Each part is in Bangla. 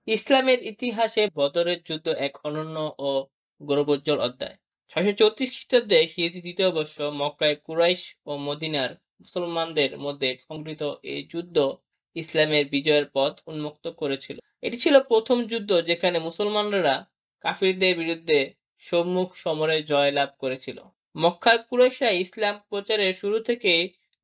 ইসলামের ইতিহাসে বদরের যুদ্ধ এক অনন্য ও গৌরবোজ্জ্বল অধ্যায়। ৬৩৪ খ্রিস্টাব্দে হিজরি দ্বিতীয় বর্ষ মক্কায় কুরাইশ ও মদিনার মুসলমানদের মধ্যে সংঘটিত এই যুদ্ধ ইসলামের বিজয়ের পথ উন্মুক্ত করেছিল। এটি ছিল প্রথম যুদ্ধ যেখানে মুসলমানরা কাফিরদের বিরুদ্ধে সম্মুখ সমরে জয়লাভ করেছিল। মক্কার কুরাইশরা ইসলাম প্রচারের শুরু থেকে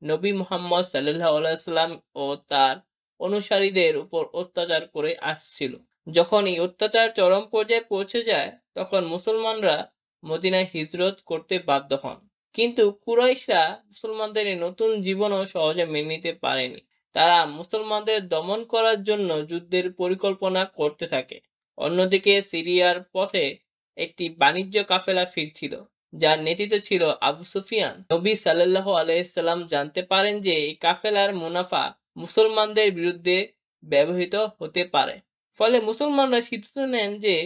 নবী মুহাম্মদ সাল্লাল্লাহু আলাইহি সাল্লাম ও তার অনুসারীদের উপর অত্যাচার করে আসছিল। যখন এই অত্যাচার চরম পর্যায়ে পৌঁছে যায় তখন মুসলমানরা মদিনায় হিজরত করতে বাধ্য হন। কিন্তু কুরাইশরা মুসলমানদের এই নতুন জীবনও সহজে মেনে নিতে পারেনি। তারা মুসলমানদের দমন করার জন্য যুদ্ধের পরিকল্পনা করতে থাকে। অন্যদিকে সিরিয়ার পথে একটি বাণিজ্য কাফেলা ফিরছিল, যার নেতৃত্বে ছিল আবু সুফিয়ান। নবী সাল্লাল্লাহু আলাইহি সাল্লাম জানতে পারেন যে এই কাফেলার মুনাফা মুসলমানদের বিরুদ্ধে ব্যবহৃত হতে পারে। ফলে মুসলমানরা সিদ্ধান্ত নেন যে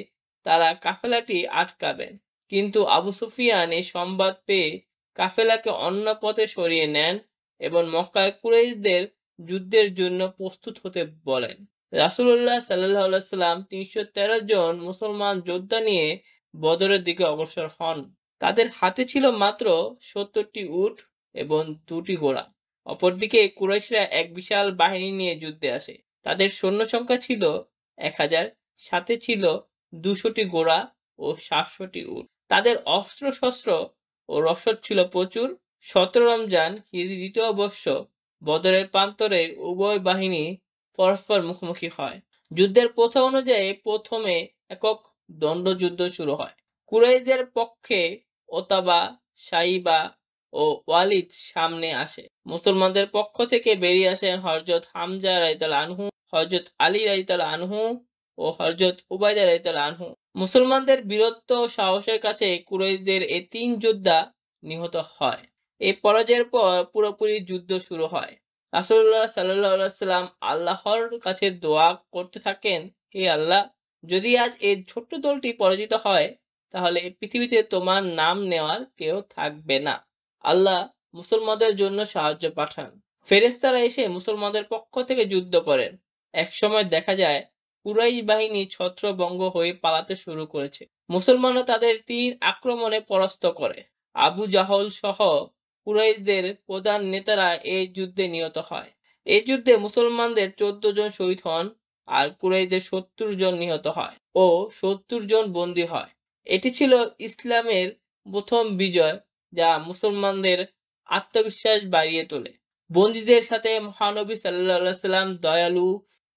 তারা কাফেলাটি আটকাবেন। কিন্তু আবু সুফিয়ান এই সংবাদ পেয়ে কাফেলাকে অন্য পথে সরিয়ে নেন এবং মক্কার কুরাইশদের যুদ্ধের জন্য প্রস্তুত হতে বলেন। রাসূলুল্লাহ সাল্লাল্লাহু আলাইহি সাল্লাম ৩১৩ জন মুসলমান যোদ্ধা নিয়ে বদরের দিকে অগ্রসর হন। তাদের হাতে ছিল মাত্র ৭০টি উট এবং ২টি ঘোড়া। অপরদিকে কুরাইশরা এক বিশাল বাহিনী নিয়ে যুদ্ধে আসে। তাদের সৈন্য সংখ্যা ছিল ১০০০, সাথে ছিল ২০০টি ঘোড়া ও ৭০০টি উট। তাদের অস্ত্র-শস্ত্র ও রসদ ছিল প্রচুর। ১৭ রমজান হিজরি দ্বিতীয় বর্ষ বদরের প্রান্তরে উভয় বাহিনী পরস্পর মুখোমুখি হয়। যুদ্ধের প্রথা অনুযায়ী প্রথমে একক দ্বন্দ্বযুদ্ধ শুরু হয়। কুরাইশদের পক্ষে ওতাবা, সাইবা ও ওয়ালিদ সামনে আসে। মুসলমানদের পক্ষ থেকে বেরিয়ে আসেন হযরত হামজা রাদিয়াল্লাহু আনহু, হযরত আলী রাদিয়াল্লাহু আনহু ও হযরত উবাইদা রাদিয়াল্লাহু আনহু। মুসলমানদের বীরত্ব ও সাহসের কাছে কুরাইশদের এই ৩ যোদ্ধা নিহত হয়। এই পরাজয়ের পর পুরোপুরি যুদ্ধ শুরু হয়। রাসূলুল্লাহ সাল্লাল্লাহু আলাইহি সাল্লাম আল্লাহর কাছে দোয়া করতে থাকেন, হে আল্লাহ, যদি আজ এই ছোট্ট দলটি পরাজিত হয় তাহলে এই পৃথিবীতে তোমার নাম নেওয়ার কেউ থাকবে না। আল্লাহ মুসলমানদের জন্য সাহায্য পাঠান। ফেরেশতারা এসে মুসলমানদের পক্ষ থেকে যুদ্ধ করেন। একসময় দেখা যায় কুরাইশ বাহিনী ছত্রভঙ্গ হয়ে পালাতে শুরু করেছে। মুসলমানরা তাদের তীর আক্রমণে পরাস্ত করে। আবু জাহল সহ কুরাইশদের প্রধান নেতারা এই যুদ্ধে নিহত হয়। এই যুদ্ধে মুসলমানদের ১৪ জন শহীদ হন আর কুরাইশদের ৭০ জন নিহত হয় ও ৭০ জন বন্দী হয়। এটি ছিল ইসলামের প্রথম বিজয়, যা মুসলমানদের আত্মবিশ্বাস বাড়িয়ে তোলে। বন্দীদের সাথে মহানবী সাল্লাল্লাহু আলাইহি সাল্লাম দয়ালু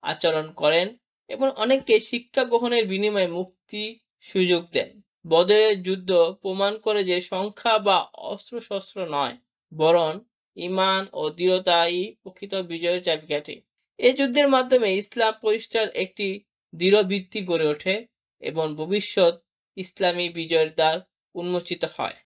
আচরণ করেন এবং অনেককে শিক্ষা গ্রহণের বিনিময়ে মুক্তি সুযোগ দেন। বদরের যুদ্ধ প্রমাণ করে যে সংখ্যা বা অস্ত্র-শস্ত্র নয়, বরং ঈমান ও দৃঢ়তাই প্রকৃত বিজয়ের চাবিকাঠি। এই যুদ্ধের মাধ্যমে ইসলাম প্রতিষ্ঠার একটি দৃঢ় ভিত্তি গড়ে ওঠে এবং ভবিষ্যৎ ইসলামী বিজয়ের দ্বার উন্মোচিত হয়।